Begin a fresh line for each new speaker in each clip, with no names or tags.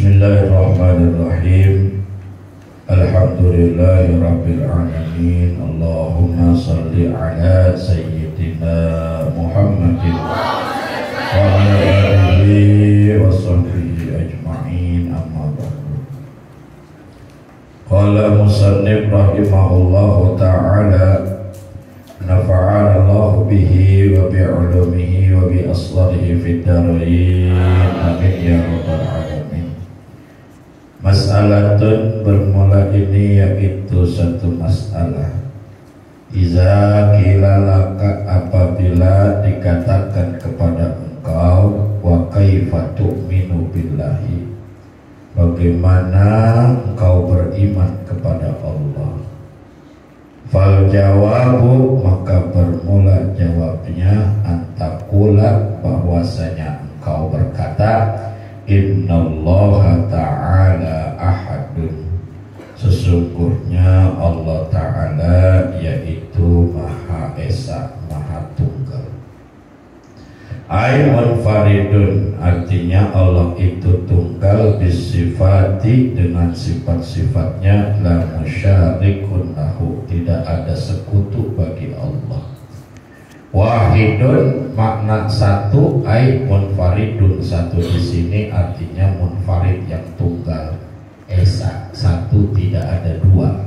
Bismillahirrahmanirrahim. Alhamdulillahi rabbil alamin. Allahumma salli ala sayyidina Muhammadin wa ala alihi wa sahbihi ajma'in, amma ba'du. Qala musannif rahimahullahu ta'ala, nafa'ana Allah bihi wa bi'ulumihi wa bi aslarihi fid darain, amin ya rabbal alamin. Mas'alatun, bermula ini yaitu satu masalah. Iza kilalaka, apabila dikatakan kepada engkau, wa kaifa tu'minu billahi, bagaimana engkau beriman kepada Allah. Fal jawabu, maka bermula jawabnya, antakula, bahwasanya engkau berkata, innallaha ta'ala ahadun, sesungguhnya Allah Ta'ala yaitu Maha Esa, Maha Tunggal. Ay munfaridun, artinya Allah itu tunggal, bisifati, dengan sifat-sifatnya, la musyarikun lahu, tidak ada sekutu bagi Allah. Wahidun, makna satu, ay munfaridun, satu di sini artinya munfarid, yang tunggal. Esa, satu, tidak ada dua.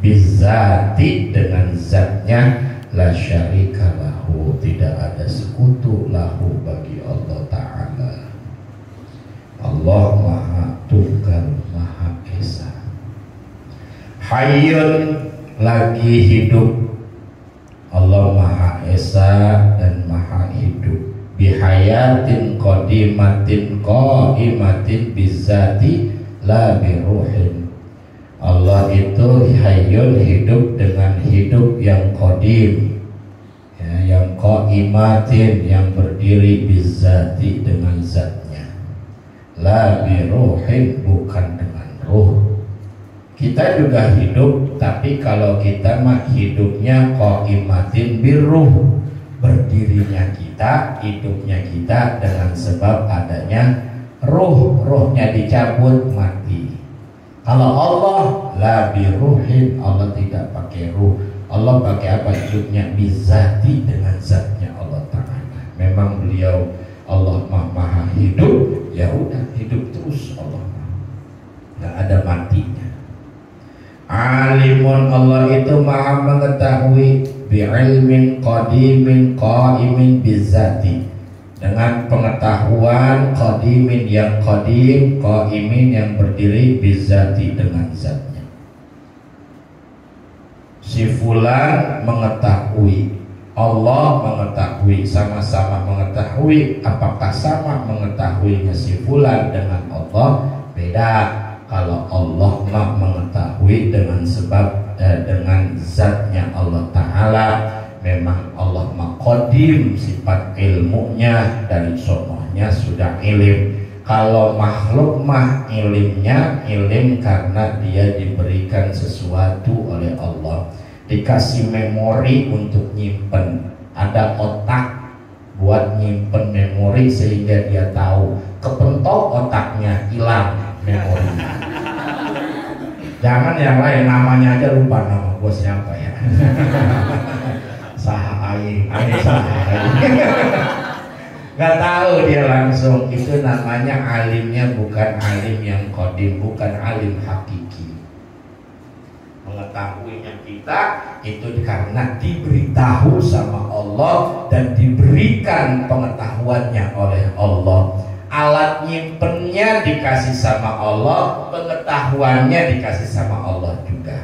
Bizati, dengan zatnya, la syarika lahu, tidak ada sekutu lahu bagi Allah Ta'ala. Allah Maha Tunggal, Maha Esa. Hayyun, lagi hidup. Allah Maha Esa dan Maha hidup. Bihayatin qadimatin qaimatin bizati la biruhin. Allah itu hayyun, hidup dengan hidup yang qadim, ya, yang qaimatin, yang berdiri, bizati, dengan zatnya, la biruhin, bukan dengan ruh. Kita juga hidup, tapi kalau kita mah hidupnya qaimatin birruh, berdirinya kita, hidupnya kita dengan sebab adanya ruh, ruhnya dicabut, mati. Kalau Allah la biruhin, Allah tidak pakai ruh. Allah pakai apa? Hidupnya bizati, dengan zatnya Allah Ta'ala. Memang beliau Allah Maha hidup, ya udah hidup terus Allah, nggak ada matinya. Alimun, Allah itu Maha mengetahui, bi'ilmin qadimin qaimin bizati, dengan pengetahuan qadimin, yang qadim, qaimin, yang berdiri, bizati, dengan zatnya. Si fulan mengetahui, Allah mengetahui, sama-sama mengetahui. Apakah sama mengetahuinya si fulan dengan Allah? Beda. Kalau Allah mah mengetahui dengan sebab dengan zatnya Allah Ta'ala. Memang Allah mah qadim, sifat ilmunya dari sonohnya sudah ilim. Kalau makhluk mah ilimnya ilim karena dia diberikan sesuatu oleh Allah, dikasih memori untuk nyimpen, ada otak buat nyimpen memori sehingga dia tahu. Kepentok otaknya, hilang memorinya. Jangan yang lain, namanya aja lupa, nama bosnya apa ya. Saha aing, saha aing. Gak tahu dia langsung. Itu namanya alimnya bukan alim yang qadim, bukan alim hakiki. Mengetahuinya kita itu karena diberitahu sama Allah dan diberikan pengetahuannya oleh Allah. Alat nyimpennya dikasih sama Allah, pengetahuannya dikasih sama Allah juga.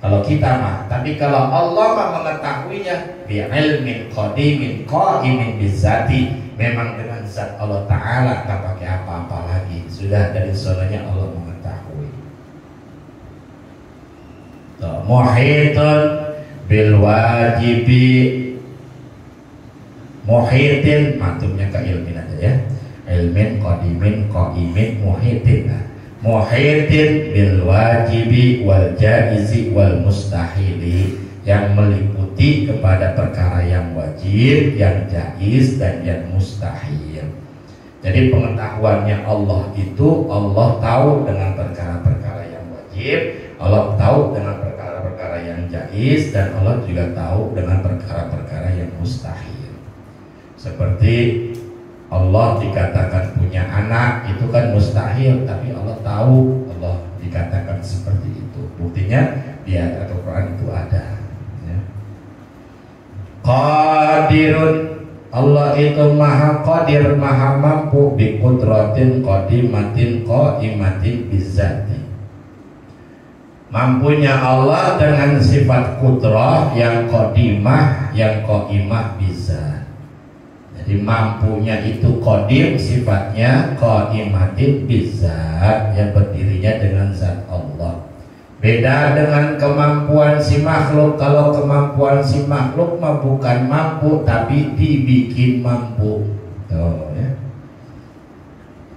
Kalau kita mah, tapi kalau Allah mah mengetahuinya bi'ilmin qadimin qaimin bizati, memang dengan zat Allah Ta'ala, tak pakai apa-apa lagi, sudah dari sonanya Allah mengetahui. Muhitun bil wajibi, muhitin, matumnya ke ilmin aja ya, ilmin qadimin qaimin muhitin. Muhitin bil wajibi wal jaizi wal mustahili, yang meliputi kepada perkara yang wajib, yang jaiz, dan yang mustahil. Jadi pengetahuannya Allah itu, Allah tahu dengan perkara-perkara yang wajib, Allah tahu dengan perkara-perkara yang jaiz, dan Allah juga tahu dengan perkara-perkara yang mustahil. Seperti Allah dikatakan punya anak, itu kan mustahil, tapi Allah tahu, Allah dikatakan seperti itu. Buktinya di ayat Al-Quran itu ada ya. Qadirun, Allah itu maha qadir, maha mampu, bi qudratin qadimatin qaimatin bizzati. Mampunya Allah dengan sifat qudrah yang qadimah, yang qaimah bizzat. Jadi mampunya itu qadim, sifatnya qaimatin bizzat, yang berdirinya dengan zat Allah. Beda dengan kemampuan si makhluk. Kalau kemampuan si makhluk mah bukan mampu, tapi dibikin mampu. Tuh, ya.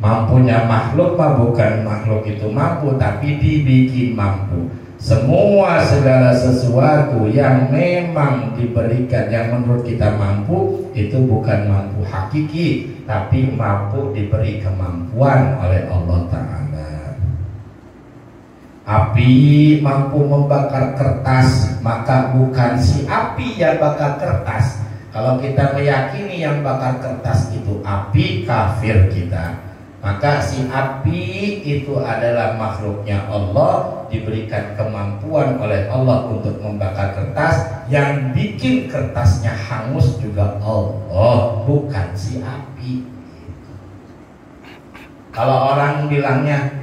Mampunya makhluk mah bukan makhluk itu mampu, tapi dibikin mampu. Semua segala sesuatu yang memang diberikan, yang menurut kita mampu, itu bukan mampu hakiki, tapi mampu diberi kemampuan oleh Allah Ta'ala. Api mampu membakar kertas, maka bukan si api yang bakar kertas. Kalau kita meyakini yang bakar kertas itu api, kafir kita. Maka si api itu adalah makhluknya Allah, diberikan kemampuan oleh Allah untuk membakar kertas. Yang bikin kertasnya hangus juga Allah, bukan si api. Kalau orang bilangnya,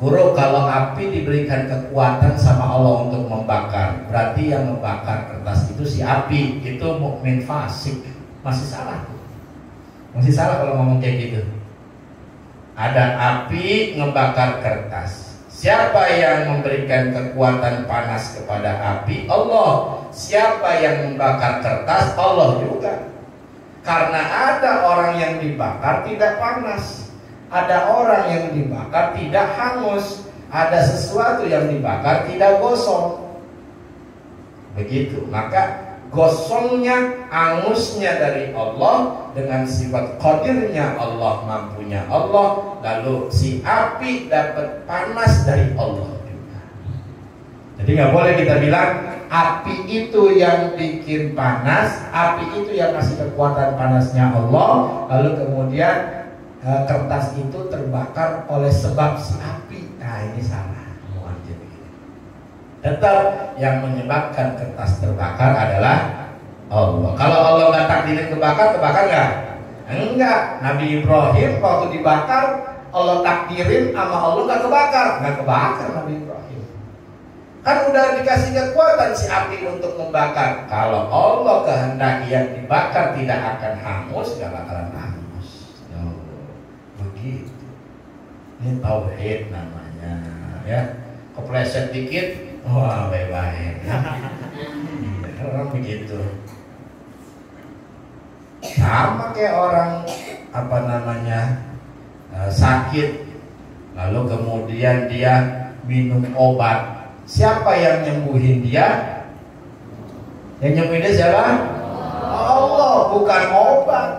guru, kalau api diberikan kekuatan sama Allah untuk membakar, berarti yang membakar kertas itu si api. Itu mukmin fasik. Masih salah. Masih salah kalau ngomong kayak gitu. Ada api ngebakar kertas. Siapa yang memberikan kekuatan panas kepada api? Allah. Siapa yang membakar kertas? Allah juga. Karena ada orang yang dibakar tidak panas, ada orang yang dibakar tidak hangus, ada sesuatu yang dibakar tidak gosong. Begitu. Maka gosongnya, hangusnya dari Allah, dengan sifat qadirnya Allah, mampunya Allah. Lalu si api dapat panas dari Allah juga. Jadi nggak boleh kita bilang api itu yang bikin panas, api itu yang kasih kekuatan panasnya Allah, lalu kemudian kertas itu terbakar oleh sebab si api. Nah, ini salah. Tetap yang menyebabkan kertas terbakar adalah Allah. Kalau Allah nggak takdirin kebakar, kebakar nggak? Enggak. Nabi Ibrahim waktu dibakar, Allah takdirin sama Allah nggak kebakar, nggak kebakar Nabi Ibrahim. Kan udah dikasih kekuatan si api untuk membakar. Kalau Allah kehendaki yang dibakar tidak akan hangus, nggak bakalan hangus. Begitu. Ini tauhid namanya, ya. Kepleset dikit, wah baik-baik. Orang begitu. Sama kayak orang sakit, lalu kemudian dia minum obat. Siapa yang nyembuhin dia? Yang nyembuhin dia siapa? Allah, bukan obat.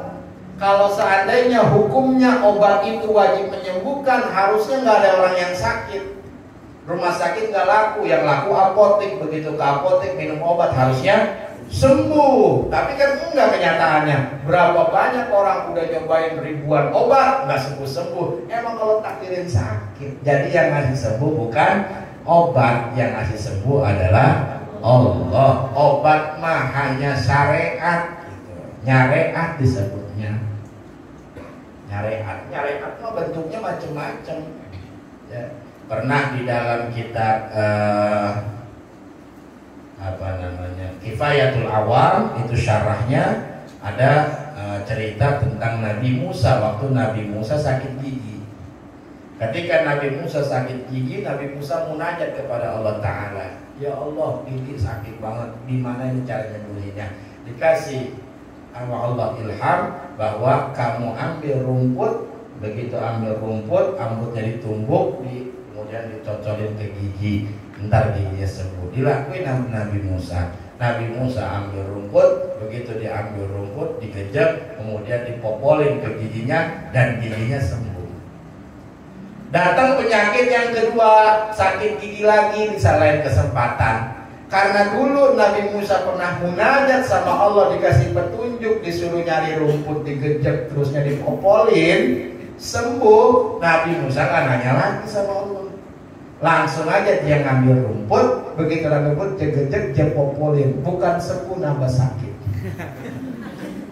Kalau seandainya hukumnya obat itu wajib menyembuhkan, harusnya nggak ada orang yang sakit. Rumah sakit nggak laku, yang laku apotek. Begitu ke apotek minum obat harusnya sembuh. Tapi kan enggak kenyataannya. Berapa banyak orang udah nyobain ribuan obat nggak sembuh-sembuh. Emang kalau takdirin sakit. Jadi yang ngasih sembuh bukan obat, yang ngasih sembuh adalah Allah. Obat mah hanya syariat, nyareat disebutnya. Nyareat mah bentuknya macam-macam. Ya. Pernah di dalam kitab Kifayatul Awam, itu syarahnya ada cerita tentang Nabi Musa. Waktu Nabi Musa sakit gigi, ketika Nabi Musa sakit gigi, Nabi Musa munajat kepada Allah Ta'ala, ya Allah, gigi sakit banget, gimana ini cara nyembuhinnya? Dikasih sama Allah ilham bahwa kamu ambil rumput, begitu ambil rumput, rambutnya ditumbuk, kemudian dicocolin ke gigi, ntar giginya sembuh. Dilakuin sama Nabi Musa. Nabi Musa ambil rumput, begitu diambil rumput, dikejek, kemudian dipopolin ke giginya dan giginya sembuh. Datang penyakit yang kedua, sakit gigi lagi di lain kesempatan. Karena dulu Nabi Musa pernah munajat sama Allah, dikasih petunjuk, disuruh nyari rumput, digejek, terusnya dipopolin, sembuh. Nabi Musa kan nanya lagi sama Allah. Langsung aja dia ngambil rumput, begitu rumput jegejek dia popolin, bukan sembuh nambah sakit.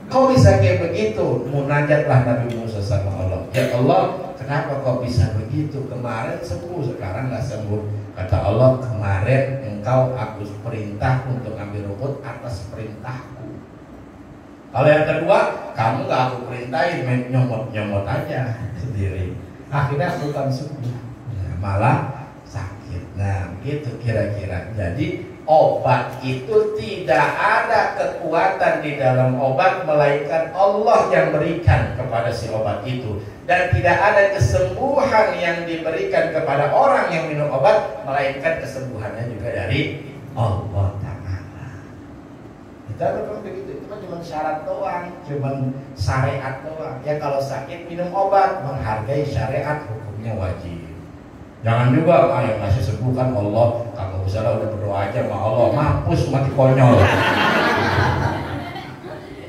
Kok bisa kayak begitu? Munajatlah Nabi Musa sama Allah. Ya Allah, kenapa kok bisa begitu? Kemarin sembuh, sekarang nggak sembuh. Kata Allah, kemarin engkau aku perintah untuk ambil rumput atas perintahku. Kalau yang kedua, kamu nggak aku perintahin, main nyomot aja sendiri. Akhirnya bukan sembuh, malah sakit. Nah, gitu kira-kira. Jadi obat itu tidak ada kekuatan di dalam obat, melainkan Allah yang berikan kepada si obat itu. Dan tidak ada kesembuhan yang diberikan kepada orang yang minum obat, melainkan kesembuhannya juga dari Allah Ta'ala. Kita bukan begitu, itu cuma syarat doang, cuma syariat doang. Ya kalau sakit minum obat, menghargai syariat, hukumnya wajib. Jangan juga yang ngasih sembuh kan Allah, kagak usah lah, udah berdoa aja sama Allah, mampus mati konyol.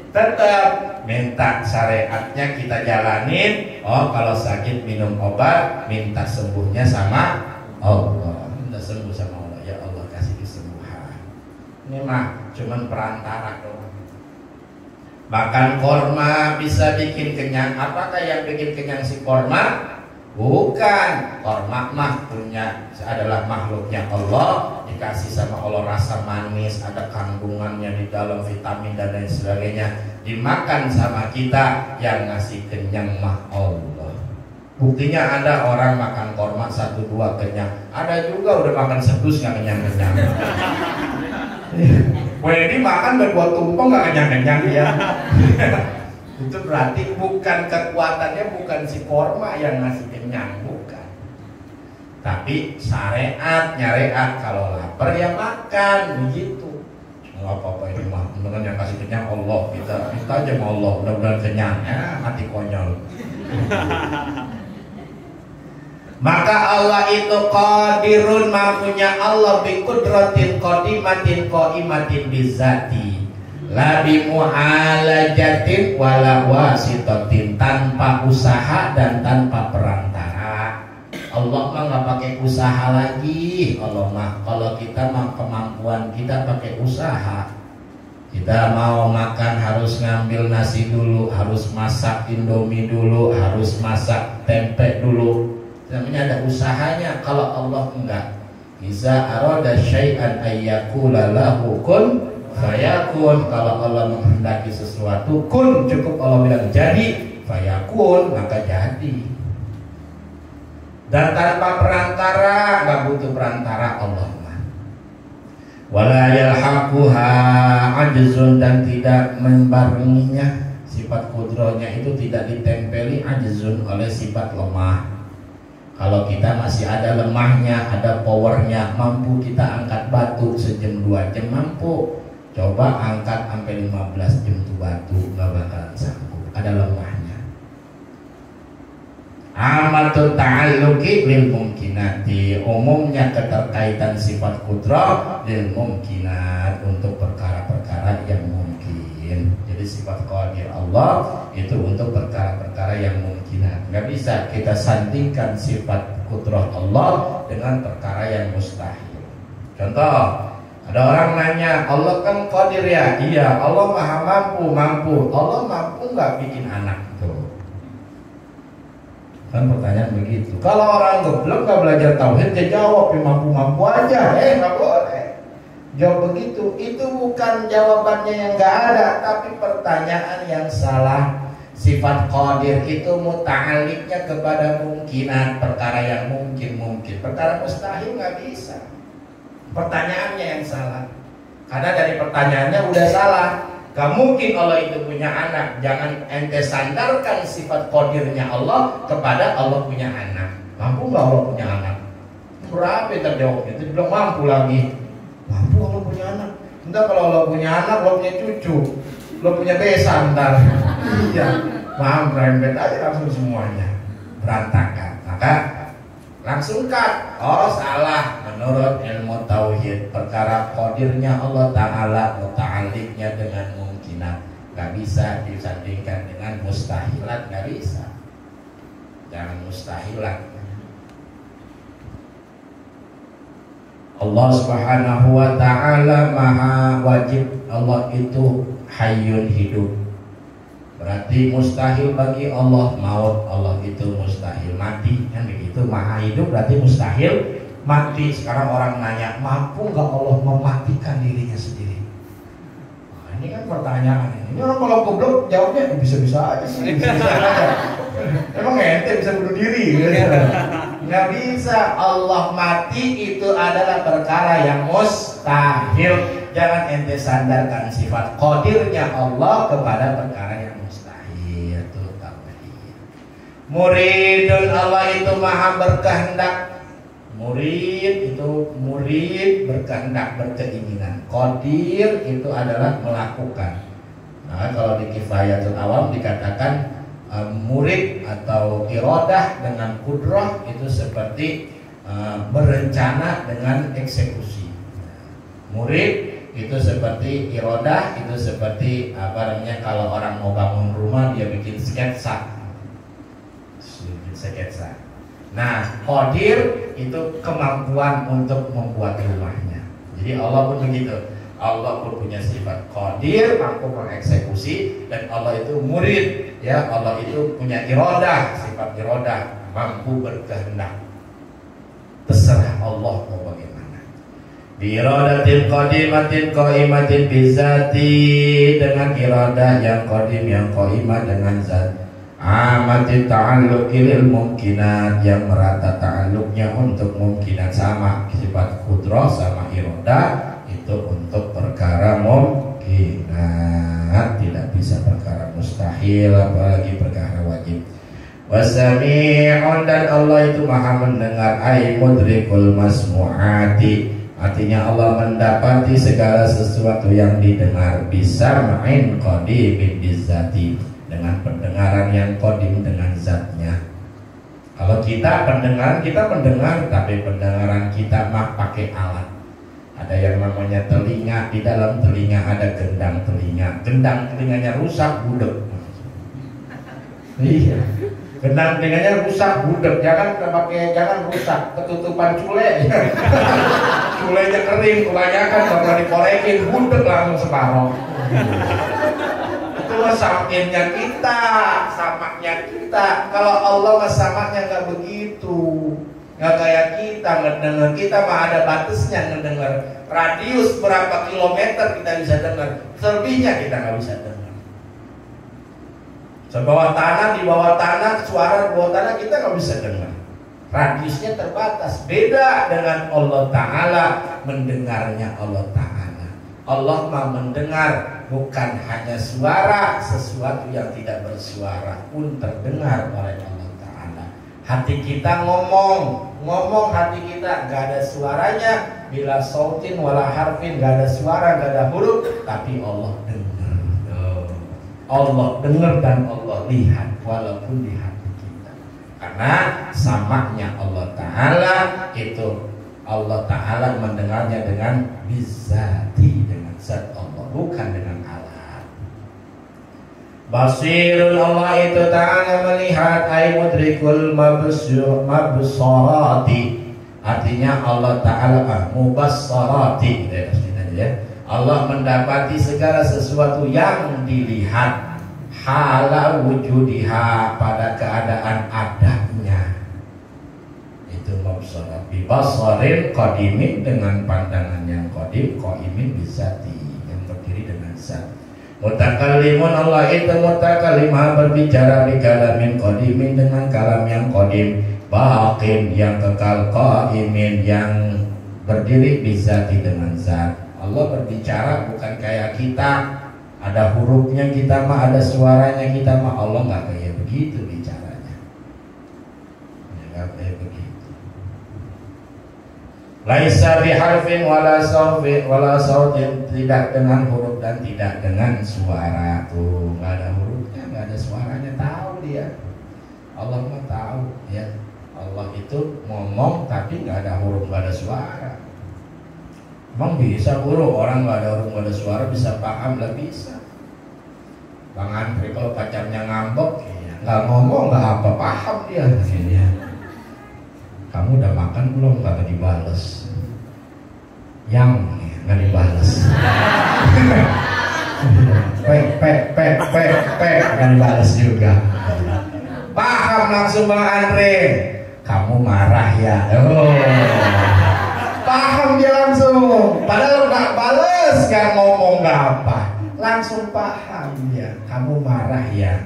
Tetap minta syariatnya kita jalanin. Oh kalau sakit minum obat, minta sembuhnya sama Allah, minta sembuh sama Allah. Ya Allah kasih kesembuhan. Ini mah cuman perantara doang. Makan korma bisa bikin kenyang. Apakah yang bikin kenyang si korma? Bukan, korma mah punya adalah makhluknya Allah, dikasih sama Allah rasa manis, ada kandungannya di dalam vitamin dan lain sebagainya. Dimakan sama kita, yang ngasih kenyang mah Allah. Buktinya ada orang makan korma 1-2 kenyang, ada juga udah makan sedus nggak kenyang-kenyang. Wedi makan berdua tumpeng nggak kenyang-kenyang dia. Itu berarti bukan kekuatannya, bukan si korma yang ngasih kenyang, bukan. Tapi syariat, nyariat, kalau lapar ya makan, begitu. Nggak apa-apa ini mah, dengan yang kasih kenyang Allah, kita aja sama Allah, mudah-mudahan kenyang, ya mati konyol. Maka Allah itu qadirun, mampunya Allah bi qudratin qadimatin qaimatin bizati. La bimu'alajatin wala wasitatin, tanpa usaha dan tanpa perantara. Allah mah nggak pakai usaha lagi. Allah mah, kalau kita mah kemampuan kita pakai usaha. Kita mau makan harus ngambil nasi dulu, harus masak indomie dulu, harus masak tempe dulu. Namanya ada usahanya. Kalau Allah enggak. Iza arada syai'an ayyakula lahu kun fayakun. Kalau Allah menghendaki sesuatu, kun, cukup Allah bilang jadi, fayakun, maka jadi. Dan tanpa perantara, nggak butuh perantara Allah. Wala yalhaquha ajzun, dan tidak membarenginya sifat kudrohnya itu tidak ditempeli ajzun oleh sifat lemah. Kalau kita masih ada lemahnya, ada powernya, mampu kita angkat batu sejam 2 jam mampu. Coba angkat sampai 15 jam tuh batu, nggak bakalan sanggup, ada lemahnya. Amatut ta'alluqi lil mumkinati, umumnya keterkaitan sifat kudrah lil mumkinat, untuk perkara-perkara yang mungkin. Jadi sifat qadir Allah itu untuk perkara-perkara yang mungkinat. Nggak bisa kita sandingkan sifat kudrah Allah dengan perkara yang mustahil. Contoh, ada orang nanya, Allah kan qadir ya? Iya, Allah maha mampu. Allah mampu nggak bikin anak? Tuh. Kan pertanyaan begitu. Kalau orang goblok nggak belajar tauhid, dia jawab ya mampu-mampu aja. Nggak boleh jawab begitu. Itu bukan jawabannya yang nggak ada, tapi pertanyaan yang salah. Sifat qadir itu muta'alliqnya kepada mungkinan, perkara yang mungkin. Perkara mustahil nggak bisa. Pertanyaannya yang salah. Karena dari pertanyaannya udah salah. Gak mungkin Allah itu punya anak. Jangan ente sandarkan sifat qadirnya Allah kepada Allah punya anak. Mampu gak Allah punya anak? Berapa yang terjawabnya? Itu bilang mampu lagi. Mampu Allah punya anak. Entah kalau lo punya anak, lo punya cucu, lo punya besan ntar. Iya, paham, rembet aja langsung semuanya berantakan. Maka langsung cut. Oh salah, menurut ilmu tauhid perkara qadirnya Allah Ta'ala muta'alliqnya dengan mungkinat, gak bisa disandingkan dengan mustahilat, gak bisa. Jangan mustahilat. Allah Subhanahu wa Ta'ala maha wajib. Allah itu hayyun, hidup. Berarti mustahil bagi Allah maut. Allah itu mustahil mati, kan begitu. Maha hidup berarti mustahil mati. Sekarang orang nanya, mampu nggak Allah mematikan dirinya sendiri? Nah, ini kan pertanyaan ini. Ini orang kalau goblok jawabnya bisa-bisa aja sih. Bisa aja. Emang ente bisa bunuh diri? Nggak bisa. Allah mati itu adalah perkara yang mustahil. Jangan ente sandarkan sifat qadirnya Allah kepada perkara yang mustahil. Itu tauhid. Muridun, Allah itu maha berkehendak. Murid itu murid berkehendak, berkeinginan. Qadir itu adalah melakukan. Nah, kalau di Kifayatul Awam dikatakan murid atau iradah dengan kudrah itu seperti berencana dengan eksekusi. Murid itu seperti iradah, itu seperti apa namanya, kalau orang mau bangun rumah dia bikin sketsa. Nah, qadir itu kemampuan untuk membuat rumahnya. Jadi Allah pun begitu. Allah pun punya sifat qadir, mampu mengeksekusi, dan Allah itu murid, ya. Allah itu punya iradah, sifat iradah, mampu berkehendak. Terserah Allah mau bagaimana. Bi iradatin qadimatin qaimatin bizati, dengan iradah yang qadim yang qaimah dengan zat. Amatin ta'alluqil mumkinat, yang merata ta'alluqnya untuk mumkinat, sama sifat qudrah sama iradah itu untuk perkara mungkinat, tidak bisa perkara mustahil, apalagi perkara wajib. Wasami'un, dan Allah itu maha mendengar, ay mudrikul masmu'ati, artinya Allah mendapati segala sesuatu yang didengar, bisa ma'in qadimin bizzati, dengan pendengaran yang qadim dengan zatnya. Kalau kita pendengaran, kita mendengar, tapi pendengaran kita mah pakai alat. Ada yang namanya telinga, di dalam telinga ada gendang telinga. Gendang telinganya rusak, budek. Iya. Gendang telinganya rusak, budek. Jangan rusak, ketutupan cule. Culenya kering, kebanyakan kalau dikorekin, budek langsung separoh. Itulah samaknya kita, samaknya kita. Kalau Allah mah samaknya nggak begitu. Nggak kayak kita ngedenger, kita mah ada batasnya ngedenger. Radius berapa kilometer kita bisa dengar, selebihnya kita nggak bisa dengar. Sebawah tanah, di bawah tanah, suara di bawah tanah kita nggak bisa dengar. Radiusnya terbatas. Beda dengan Allah Ta'ala, mendengarnya Allah Ta'ala. Allah mah mendengar, bukan hanya suara, sesuatu yang tidak bersuara pun terdengar oleh Allah Ta'ala. Hati kita ngomong hati kita gak ada suaranya, bila sautin wala harfin, gak ada suara, gak ada huruf, tapi Allah dengar. Allah dengar dan Allah lihat, walaupun di hati kita. Karena samaknya Allah Ta'ala itu, Allah Ta'ala mendengarnya dengan bizati, dengan zat Allah, bukan dengan alat. Basirul, Allah itu Ta'ala melihat, ay mudrikul mabsarati, artinya Allah Ta'ala mubassarati, ya. Allah mendapati segala sesuatu yang dilihat, hala wujudiha, pada keadaan adanya. Itu mabsarat, bibasarin qadimin, dengan pandangan yang qadim, qaimin bizati, yang berdiri dengan zat. Mutakallimun, Allah itu mutakallimah, berbicara bikalamin qadimin, dengan kalam yang qadim, baqin, yang kekal, qaimin, yang berdiri bizati, dengan zat. Allah berbicara bukan kayak kita, ada hurufnya kita mah, ada suaranya kita mah. Allah nggak kayak begitu bicaranya, nggak kayak begitu. Laisa biharfin wala sautin, tidak dengan huruf dan tidak dengan suara. Tuh, nggak ada hurufnya, nggak ada suaranya, tahu dia. Allah mah tahu ya. Allah itu ngomong tapi nggak ada huruf, nggak ada suara. Emang bisa guru orang nggak ada huruf, nggak ada suara bisa paham? Lah bisa. Bang Andri kalau pacarnya ngambek, ya, nggak ngomong nggak apa paham dia. Ya. Kamu udah makan belum? Kagak dibales. Yang nggak dibales. Pek nggak dibales juga. Paham langsung Bang Andre. Kamu marah ya? Oh, paham dia langsung. Padahal nggak bales, nggak ngomong nggak apa, langsung paham dia. Kamu marah ya?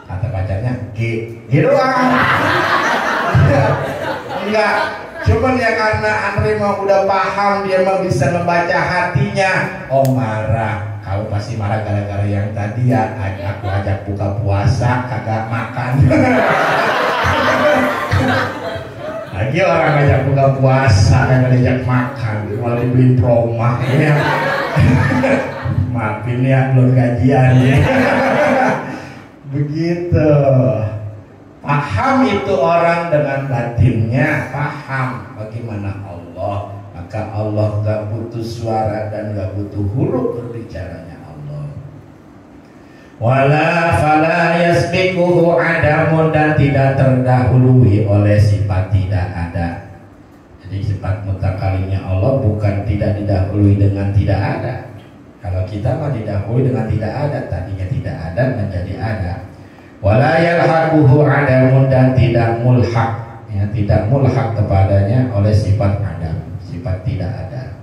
Kata pacarnya, gitu doang. Enggak, cuman ya karena Andre mah udah paham, dia mah bisa membaca hatinya. Oh marah, kamu pasti marah gara-gara yang tadi ya. Aku ajak buka puasa, kagak makan. Lagi orang ajak buka puasa, kagak ajak makan, malah beli promah ya. Maafin ya, belum gajian ya. Begitu. Paham itu orang dengan batinnya, paham bagaimana Allah. Maka Allah gak butuh suara dan gak butuh huruf berbicaranya Allah. Wala fala yasbiquhu adamun, dan tidak terdahului oleh sifat tidak ada. Jadi sifat mutakalimnya Allah bukan tidak didahului dengan tidak ada. Kalau kita mah didahului dengan tidak ada, tadinya tidak ada menjadi ada. Wala yalhaquhu adamun, dan tidak mulhaq, ya, tidak mulhaq kepadanya oleh sifat adam, sifat tidak ada.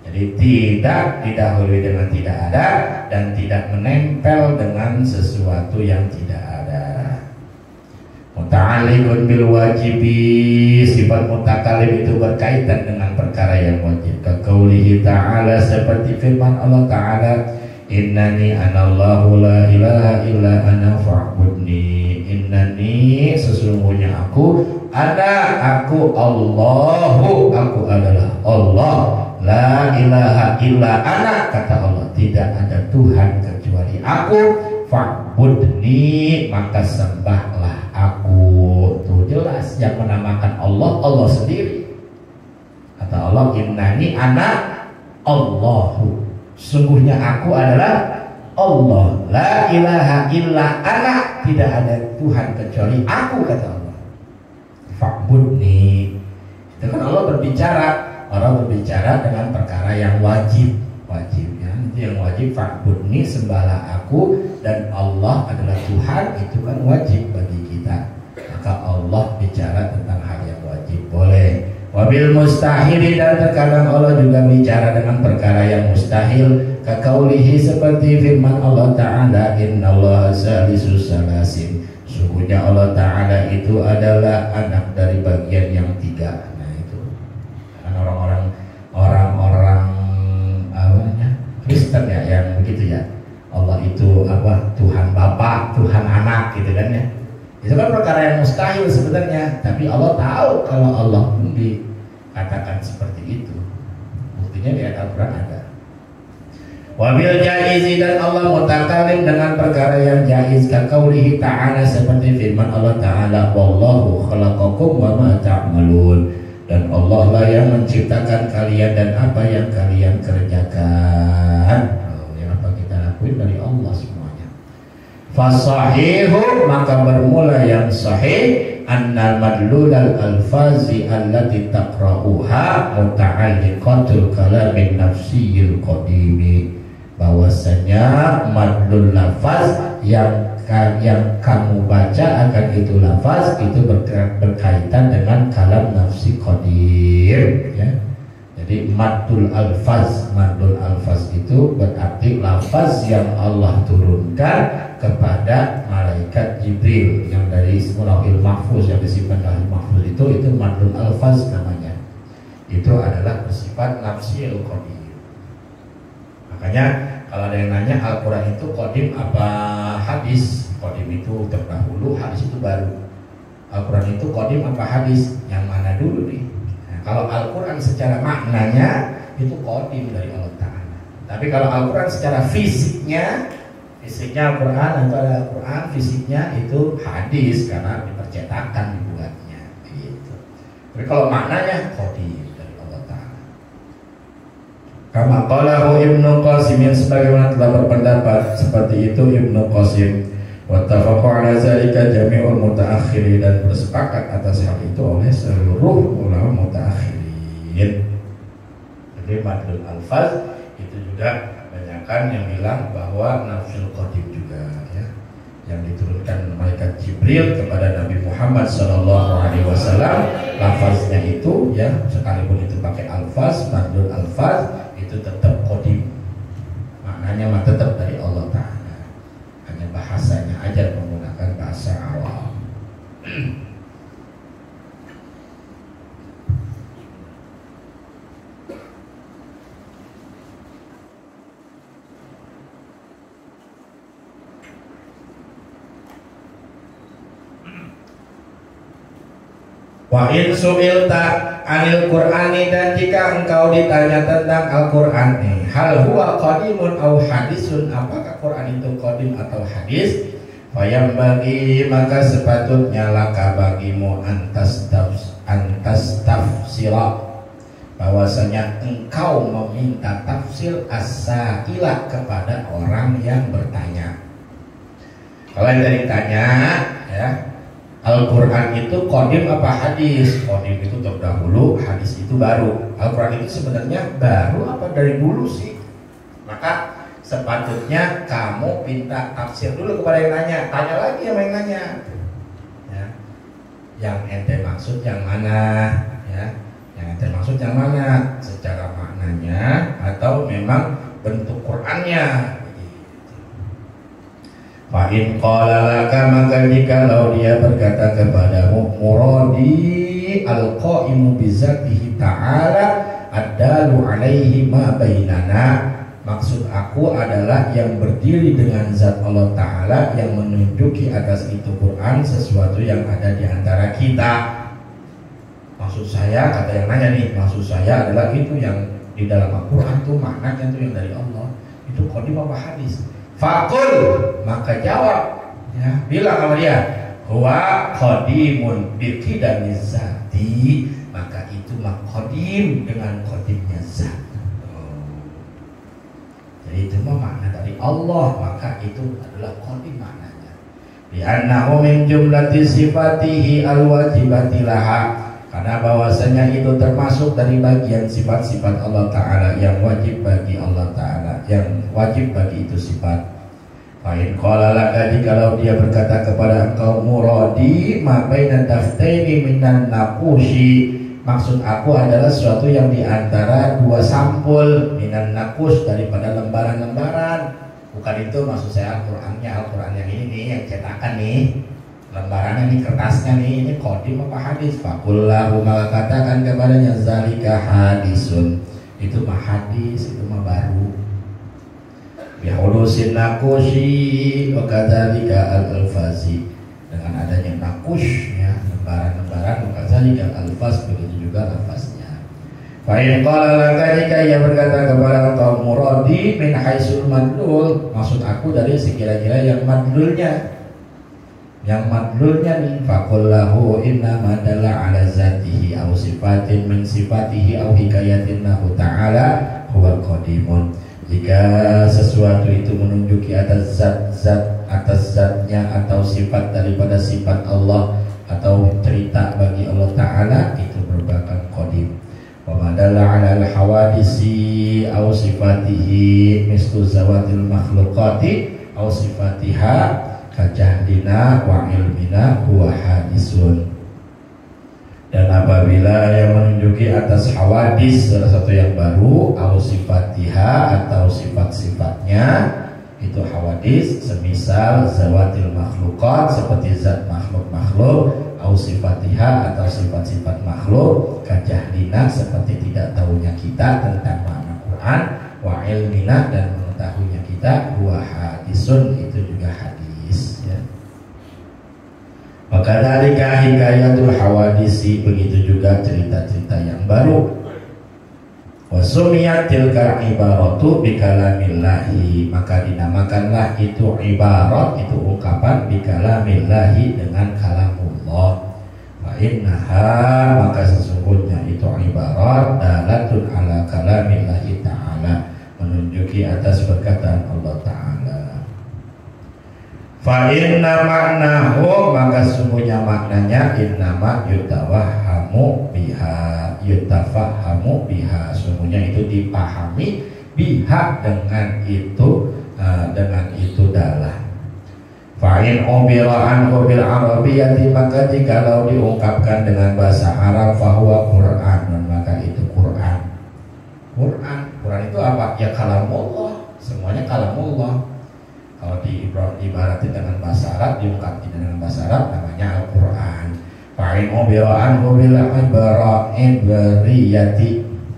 Jadi tidak didahului dengan tidak ada dan tidak menempel dengan sesuatu yang tidak ada. Muta'alliqun bil wajibi, sifat mutakalim itu berkaitan dengan perkara yang wajib. Kaqaulihi ta'ala, seperti firman Allah Ta'ala, innani anallahu la ilaha illa ana fa'budni. Innani, sesungguhnya aku, aku Allahu, aku adalah Allah, la ilaha illa ana, kata Allah, tidak ada Tuhan kecuali aku, fa'budni, maka sembahlah aku. Tuh jelas yang menamakan Allah, Allah sendiri. Kata Allah, innani ana Allahu, sungguhnya aku adalah Allah, la ilaha illa ana, tidak ada Tuhan kecuali aku, kata Allah. Fa'budni, itu kan Allah berbicara. Orang berbicara dengan perkara yang wajib, ya, itu yang wajib. Fa'budni, sembahlah aku, dan Allah adalah Tuhan, itu kan wajib bagi kita. Maka Allah bicara tentang hal yang wajib, boleh. Wabil mustahil, dan terkadang Allah juga bicara dengan perkara yang mustahil. Kaqaulihi, seperti firman Allah Ta'ala, innallaha salisu salasin, sungguhnya Allah Ta'ala itu adalah anak dari bagian yang tiga. Nah itu kan orang-orang Kristen ya yang begitu ya. Allah itu apa? Tuhan Bapa, Tuhan Anak gitu kan ya. Itu kan perkara yang mustahil sebenarnya, tapi Allah tahu kalau Allah pun dikatakan seperti itu. Buktinya di ayat Al-Quran ada. Wabil jaizi, dan Allah mutakalim dengan perkara yang jaiz. Kaqaulihi ta'ala, seperti firman Allah Ta'ala, wallahu khalaqakum wa ma ta'malun, dan Allah lah yang menciptakan kalian dan apa yang kalian kerjakan. Yang apa kita lakuin dari Allah semuanya. Fasahihu, maka bermula yang sahih, annal madlulal alfazi allati taqra'uha muta'alliqatul kalamin nafsiyil qadimi, bahwasanya madlul lafaz yang kamu baca akan itu lafaz itu berkaitan dengan kalam nafsi qadim, ya. Jadi madlul alfaz itu berarti lafaz yang Allah turunkan kepada malaikat Jibril yang dari Lauhul Mahfuz, yang disimpan Lauhul Mahfuz itu madlul alfaz namanya. Itu adalah bersifat nafsil qadim. Makanya kalau ada yang nanya Al-Quran itu qadim apa hadis? Qadim itu terdahulu, hadis itu baru. Al-Quran itu qadim apa hadis? Yang mana dulu nih? Nah, Nah, kalau Al-Quran secara maknanya itu qadim dari Allah Ta'ala. Tapi kalau Al-Quran secara fisiknya Al-Quran atau Al-Quran, fisiknya itu hadis karena dipercetakan dibuatnya gitu. Tapi kalau maknanya qadim dari Allah Ta'ala. Kama qalahu Ibnu Qasim, sebagaimana telah berpendapat seperti itu Ibnu Qasim. Wattafaqu ala zalika jami'ul mutaakhirin, dan bersepakat atas hal itu oleh seluruh ulama mutaakhirin. Jadi madlul alfaz itu juga banyakkan yang bilang bahwa nafsul qadim juga ya, yang diturunkan malaikat Jibril kepada Nabi Muhammad SAW, lafaznya itu ya, sekalipun itu pakai alfaz, madlul alfaz itu tetap qadim, maknanya mah tetap dari Allah Ta'ala. Bahasanya aja menggunakan bahasa awam. Wa in su'ilta anil Qur'ani, dan jika engkau ditanya tentang Al-Qur'an, hal huwa qadimun au hadisun, apakah Quran itu qadim atau hadis? Fayam bagi, maka sepatutnya laka bagimu antas tafsira, bahwasanya engkau meminta tafsir as-sa'ila kepada orang yang bertanya. Kalau yang tadi tanya ya, Al-Quran itu qadim apa hadis? Qadim itu terdahulu, hadis itu baru. Al-Quran itu sebenarnya baru apa dari dulu sih? Maka sepatutnya kamu minta tafsir dulu kepada yang nanya. Tanya lagi sama yang nanya ya. Yang ente maksud yang mana ya? Yang ente maksud yang mana? Secara maknanya atau memang bentuk Qurannya? Fa'in qala laka, maka jikalau dia berkata kepadamu, muradi al-qa'imu bizatihi ta'ala ad-dalu alaihi ma bainana, maksud aku adalah yang berdiri dengan zat Allah Ta'ala yang menunjuki atas itu Quran sesuatu yang ada di antara kita. Maksud saya, kata yang nanya nih, maksud saya adalah itu yang di dalam Al-Quran itu maknanya itu yang dari Allah. Itu qadim apa hadis? Fakul, maka jawab ya, bilang sama dia, huwa qadimun biqidamiz zati, maka itu mah qadim dengan qadimnya zat. Jadi itu mah makna dari Allah, maka itu adalah qadim maknanya. Bi annahu min jumlati sifatihi alwajibati laha, karena bahwasanya itu termasuk dari bagian sifat-sifat Allah Ta'ala yang wajib bagi Allah Ta'ala, yang wajib bagi itu sifat. Fa'in qala laka, jikalau dia berkata kepada engkau, muradi ma baina daftaini minan naqushi, maksud aku adalah sesuatu yang diantara dua sampul minan naqus, daripada lembaran-lembaran. Bukan itu maksud saya Al-Qur'annya, Al-Qur'an yang ini nih, yang cetakan nih, lembarannya nih, kertasnya nih, ini qadim apa hadis? Faqullahu, maka katakan kepadanya, zalika hadisun, itu mah hadis, itu mah baru. Bihulusin naqushi wa kadzalika al-alfazi, dengan adanya naqush ya, lembaran-lembaran, wa kadzalika al-alfaz, begitu juga lafaznya. Fa in qala laka, jika ia berkata kepada engkau, muradi min haisul madlul, maksud aku dari sekira-kira yang madlulnya. Yang madlulnya nih, faqullahu inna madalla ala zatihi aw sifatin min sifatihi aw hikayatin lahu ta'ala huwa qadimun. Jika sesuatu itu menunjuki atas zat-zat, atas zatnya atau sifat daripada sifat Allah, atau cerita bagi Allah Ta'ala, itu merupakan qadim. Wa madalla ala al-hawadisi aw sifatihi mislu zawatil makhluqati aw sifatiha kajahdina wa ilmina huwa hadisun. Dan apabila yang menunjuki atas hawadis, salah satu yang baru, au sifatiha, atau sifat-sifatnya, itu hawadis, semisal zawatil makhluqat, seperti zat makhluk-makhluk, au sifatiha, atau sifat-sifat makhluk, kajahdina, seperti tidak tahunya kita tentang makna Quran, wa ilmina, dan mengetahuinya kita, huwa hadisun, itu juga hadis ya. Maka dalika hikayatul hawadisi, begitu juga cerita-cerita yang baru. Wasumiyat tilka ibaratu bikalamillahi, maka dinamakanlah itu ibarat, itu ungkapan bikalamillahi, dengan kalamullah. Fa innaha, maka sesungguhnya itu ibarat dalatun ala kalamillahi ta'ala, menunjuki atas perkataan Allah Ta'ala. Fa inna maknahu, maka sesungguhnya maknanya innama yutawahhamu biha, yutafahamu biha, sesungguhnya itu dipahami biha, dengan itu dalah. Fa'in ubira anhu bil arabiyyati, maka jikalau diungkapkan dengan bahasa Arab, fahuwa Qur'an, maka itu Qur'an. Quran itu apa? Ya kalamullah, semuanya kalamullah. Kalau diibaratin dengan bahasa Arab, diungkapkan dengan bahasa Arab, namanya Al-Quran. Fa'in ubira anhu bil ibraniyyati,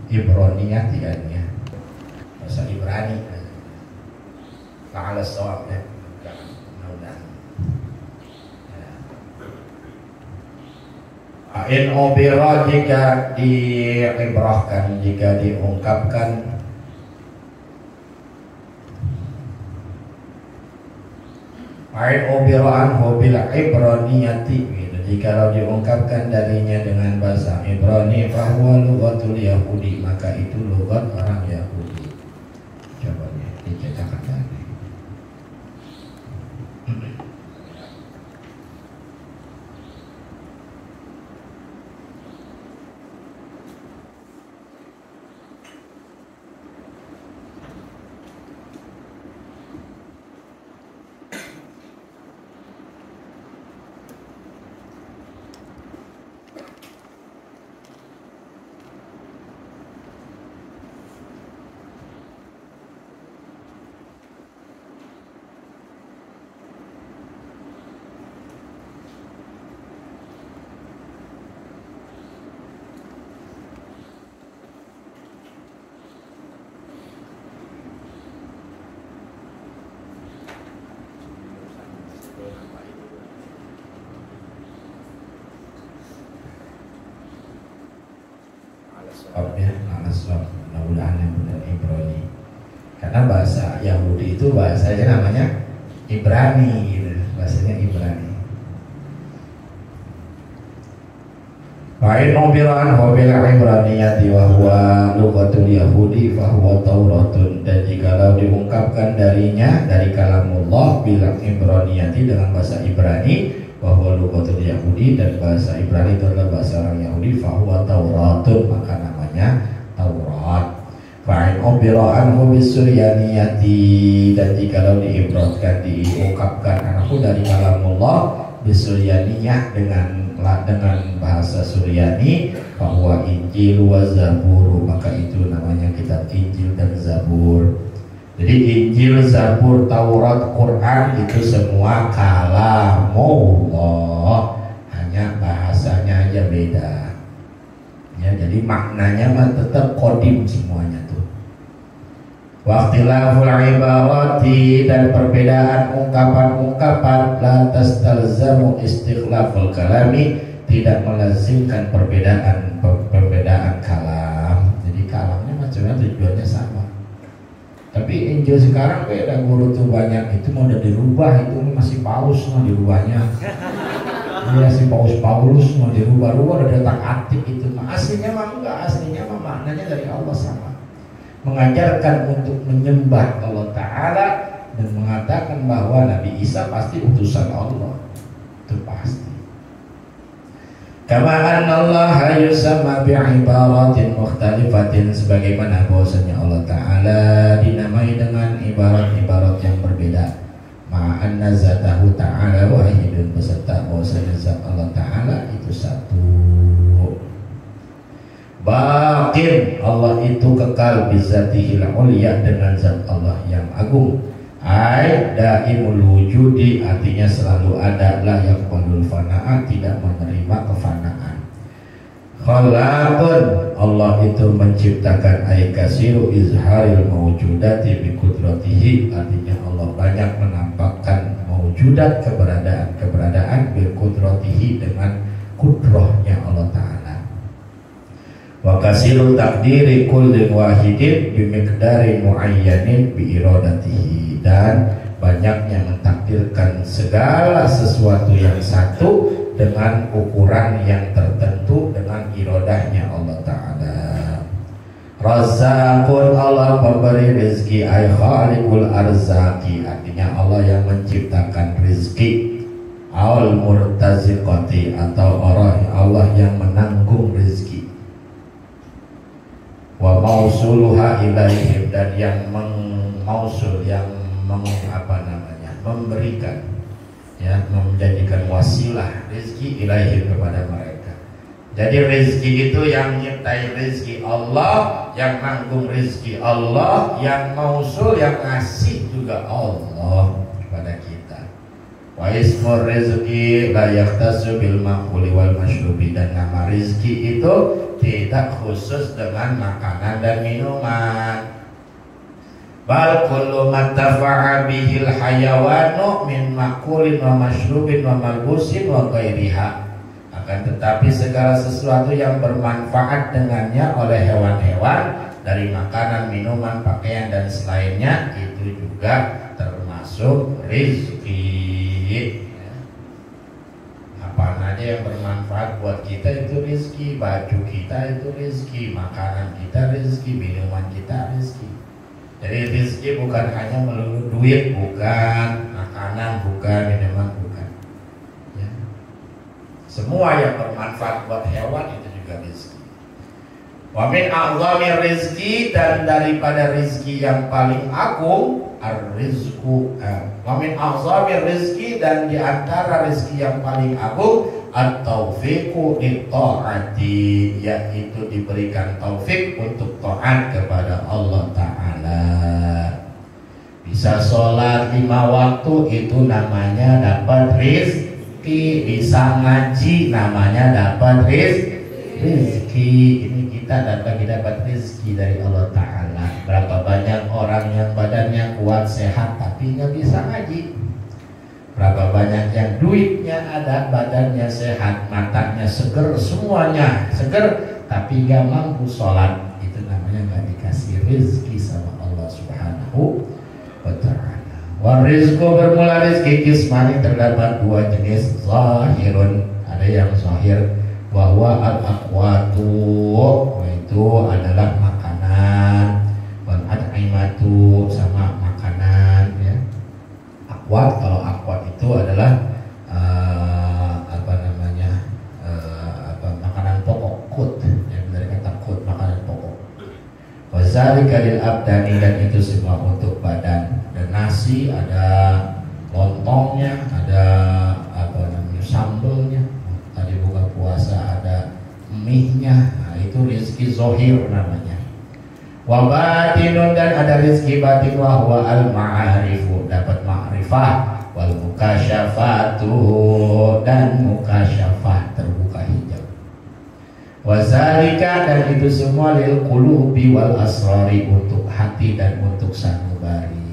ibraniyati ya, bahasa Ibrani. La'ala shawab ya. In ubira, jika diibrahkan, jika diungkapkan, Ain ubira anhu bil ibraniyati, gitu. Jikalau diungkapkan darinya dengan bahasa Ibrani, fahuwa lughatul Yahudi, maka itu lughat orang Yahudi. Coba nih dicetakan tadi. Mudah-mudahan yang benar Ibrani, karena bahasa Yahudi itu bahasanya namanya Ibrani, gitu. Bahasanya Ibrani. Fa'in ubiran bil ibraniyati wa huwa lughatul Yahudi fa huwa Tauratun, dan jikalau diungkapkan darinya dari kalamullah bil ibraniyati, dengan bahasa Ibrani, bahwa lughatul Yahudi, dan bahasa Ibrani itu adalah bahasa orang Yahudi, fahuwa Tauratun, maka namanya Taurat. Fa'in ubira anhu bisuryaniyati, dan jikalau diibratkan, diungkapkan anhu dari kalamullah bisuryaniyah, dengan bahasa Suryani, bahwa Injil wa Zabur, maka itu namanya kitab Injil dan Zabur. Jadi Injil, Zabur, Taurat, Quran itu semua kalamullah, hanya bahasanya aja beda. Ya, jadi maknanya mah tetap kodim semuanya tuh. Waqtilaful ibarati, dan perbedaan ungkapan-ungkapan, la tastalzamu istikhlaful kalami, tidak melazimkan perbedaan kalam. Jadi kalamnya macamnya tujuannya sama. Tapi Injil sekarang beda, guru tuh banyak, itu mau udah dirubah, itu masih Paulus mau dirubahnya. Iya, si Paulus mau dirubah-rubah, udah otak-atik itu. Aslinya mah enggak, aslinya mah maknanya dari Allah sama. Mengajarkan untuk menyembah Allah Ta'ala, dan mengatakan bahwa Nabi Isa pasti utusan Allah. Itu pasti. Kama annallaha yusamma bi'ibaratin mukhtalifatin, sebagaimana bahwasanya Allah Ta'ala dinamai dengan ibarat-ibarat yang berbeda. Ma'anna zatahu ta'ala wahidun, beserta bahwasanya zat Allah Ta'ala itu satu. Baqin, Allah itu kekal, bizatihil ulya, dengan zat Allah yang agung. Ai daimul wujudi, artinya selalu ada, la yaqbalul fana'a, tidak menerima kefanaan. Khalaqun, Allah itu menciptakan, ai kasiru izharil mawjudati bi qudratihi, artinya Allah banyak menampakkan mawjudat, keberadaan bi qudratihi, dengan kudrahnya Allah Ta'ala. Wa kasiru takdiri kullin wahidin bimiqdari muayyanin biiradatihi, dan banyaknya mentakdirkan segala sesuatu yang satu dengan ukuran yang tertentu dengan iradahnya Allah Ta'ala. Razzaqun, Allah pemberi rezeki, ay khaliqul arzaki, artinya Allah yang menciptakan rezeki. Al murtaziqati, atau Allah yang menanggung rezeki. Wa mausuluha ilaihim, dan yang mausul, yang memberikan, ya, menjadikan wasilah rezeki ilaihim kepada mereka. Jadi rezeki itu yang nyiptain rezeki Allah, yang nanggung rezeki Allah, yang mausul, yang ngasih juga Allah kepada kita. Wa ismur rezeki la yaktasu bil ma'kuli wal mashrubi, dan nama rezeki itu tidak khusus dengan makanan dan minuman. Bal kullu mattafa'a bihil hayawanu min ma'kulin wa mashrubin wa malbusin wa ghairiha. Akan tetapi segala sesuatu yang bermanfaat dengannya oleh hewan-hewan dari makanan, minuman, pakaian dan selainnya itu juga termasuk rizki. Apa aja yang bermanfaat buat kita itu rizki. Baju kita itu rizki, makanan kita rizki, minuman kita rizki. Jadi rizki bukan hanya melulu duit, bukan makanan, bukan minuman, bukan. Ya. Semua yang bermanfaat buat hewan itu juga rizki. Wa min a'zami rizki, dan daripada rizki yang paling agung, ar-rizku. Wa min a'zami rizki, dan diantara rizki yang paling agung, at-taufiqu lit-ta'ati, yaitu diberikan taufik untuk taat kepada Allah Ta'ala. Bisa sholat 5 waktu, itu namanya dapat rizki. Bisa ngaji, namanya dapat rizki. Ini kita dapat rizki dari Allah Ta'ala. Berapa banyak orang yang badannya kuat, sehat, tapi nggak bisa ngaji. Berapa banyak yang duitnya ada, badannya sehat, matanya seger, semuanya seger, tapi gak mampu sholat. Itu namanya gak dikasih rizki sama Allah Subhanahu wa Ta'ala. Wa rizku, bermula rizki kismani, terdapat 2 jenis. Zahirun, ada yang zahir, bahwa al-aqwatu, itu adalah makanan, wal ad'imatu, sama makanan, ya. Akwat, kalau akwat itu adalah makanan pokok, kut, yang dari kata kut, makanan pokok. Wazalika lil abdani, dan itu semua untuk badan. Ada nasi, ada lontongnya, ada sambelnya. Tadi buka puasa ada mie-nya. Nah, itu rezeki zohir namanya. Wa batinun, dan ada rezeki batin, wa huwa al-ma'arifu, dapat ma'rifah, wal mukasyafatu, dan mukasyafah, terbuka hijab. Wa zalika, dan itu semua lil qulubi wal asrari, untuk hati dan untuk sanubari.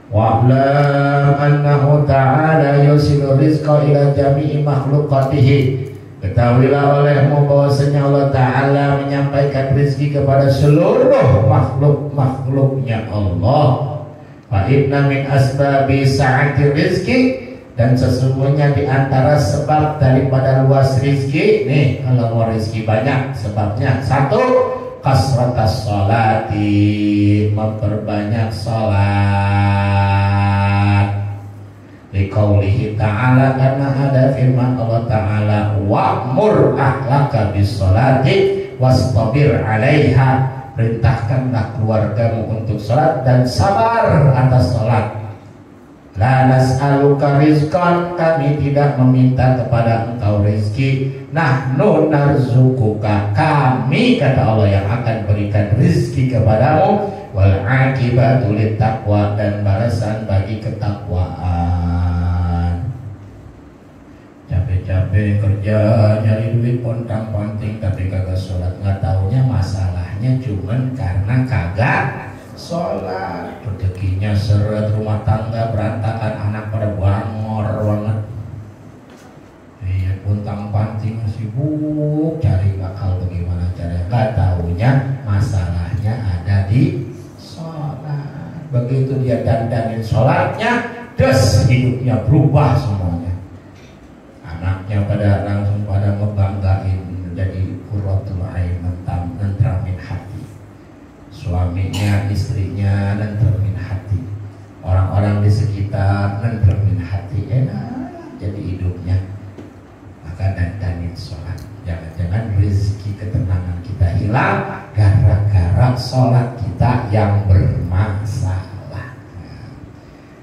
Wa'lam annahu ta'ala yusilu rizqa ila jami'i makhluqatihi. Ketahuilah olehmu bahwasanya Allah Ta'ala menyampaikan rezeki kepada seluruh makhluk-makhluknya Allah. Fa inna min asbabi sa'ati rizki, dan sesungguhnya di antara sebab daripada luas rezeki, nih kalau mau rezeki banyak sebabnya. 1, kasratas sholati, memperbanyak sholat. Liqaulihi ta'ala, karena ada firman Allah Ta'ala, wa'mur ahlaka bis-sholati wastabir 'alaiha, perintahkanlah keluargamu untuk sholat dan sabar atas sholat. La nas'aluka rizqan, kami tidak meminta kepada engkau rezeki. Nahnu narzukuka, kami, kata Allah, yang akan berikan rezeki kepadamu. Wal aqibatu littaqwa, dan balasan bagi ketakwaan. Capek-capek kerja nyari duit pontang-panting tapi kagak sholat, nggak taunya masalahnya cuman karena kagak sholat. Rezekinya seret, rumah tangga berantakan, anak pada bangor banget. dia dandanin sholatnya, des hidupnya berubah semuanya. Anaknya pada langsung pada ngebanggain, menjadi qurratul ain, nentramin hati. Suaminya, istrinya nentramin hati. Orang-orang di sekitar nentramin hati, enak jadi hidupnya. Maka dandanin sholat. Jangan-jangan rezeki ketenangan kita hilang gara-gara sholat kita yang bermasalah.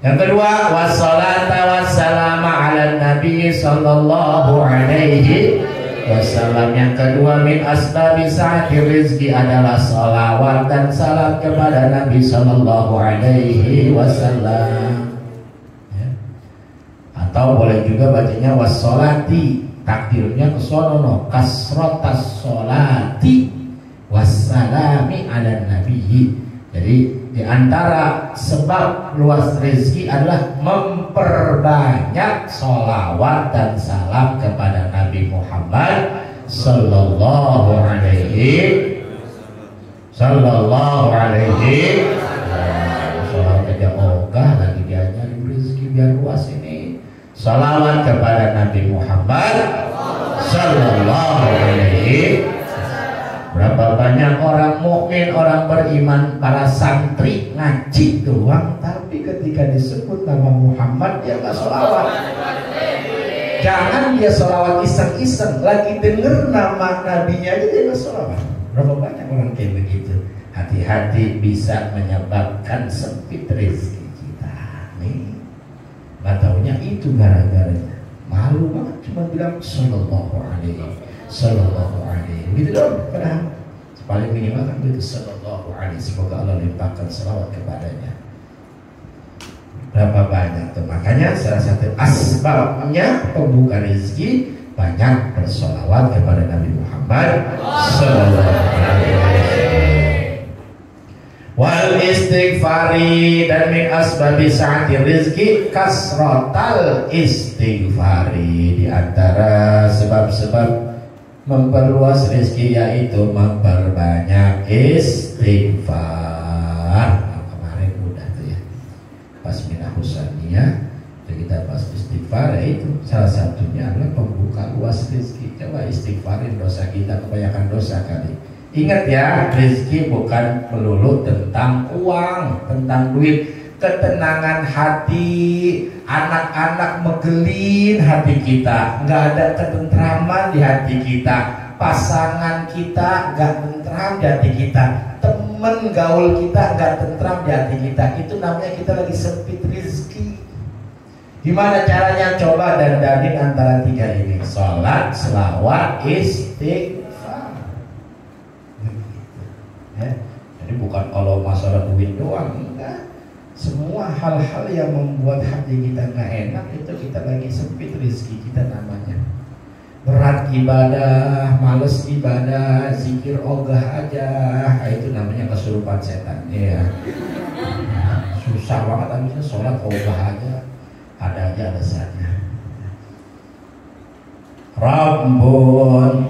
Yang kedua, wassalata wassalama ala nabi sallallahu alaihi wasallam. Yang kedua, min asbabi sa'ati rizki adalah salawat dan salam kepada Nabi sallallahu alaihi wasallam. Atau boleh juga bacanya wassolati, takdirnya kesono kasrotas sholati wassalami ala nabiyyi. Jadi diantara sebab luas rezeki adalah memperbanyak sholawat dan salam kepada Nabi Muhammad sallallahu alaihi sholat aja ogah lagi diajarin rezeki biar luas ini. Salawat kepada Nabi Muhammad sallallahu alaihi. Berapa banyak orang mukmin, orang beriman, para santri ngaji doang, tapi ketika disebut nama Muhammad dia nggak salawat. Jangan dia salawat iseng-iseng, lagi denger nama nabinya aja dia nggak salawat. Berapa banyak orang kayak begitu. Hati-hati, bisa menyebabkan sempit rezeki kita nih. Gak taunya itu gara-garanya. Malu banget cuma bilang sallallahu alaihi gitu dong. Padahal paling minimal kan itu sallallahu alaihi. Semoga Allah limpahkan selawat kepadanya. Berapa banyak tuh. Makanya salah satu asbabnya pembuka rezeki banyak bersolawat kepada Nabi Muhammad sallallahu alaihi wasallam. Wal istighfari, dan min asbabi sa'ati rizki kasrotal istighfari. Di antara sebab-sebab memperluas rezeki yaitu memperbanyak istighfar. Nah, kemarin udah tuh ya, pas minah husaniyah kita pas istighfar, yaitu salah satunya adalah pembuka luas rezeki. Coba istighfarin dosa kita, kebanyakan dosa kali. Ingat ya, rezeki bukan melulu tentang uang, tentang duit. Ketenangan hati, anak-anak megelin hati kita, nggak ada ketentraman di hati kita. Pasangan kita nggak tentram di hati kita. Temen gaul kita nggak tentram di hati kita. Itu namanya kita lagi sempit rezeki. Gimana caranya? Coba dandanin antara tiga ini: sholat, selawat, istighfar. Ya, jadi bukan kalau masalah duit doang, enggak. Semua hal-hal yang membuat hati kita nggak enak itu kita lagi sempit rezeki kita namanya. Berat ibadah, males ibadah, zikir ogah aja, itu namanya kesurupan setan. Ya, susah banget habisnya sholat ogah aja, ada alasannya. Rabbun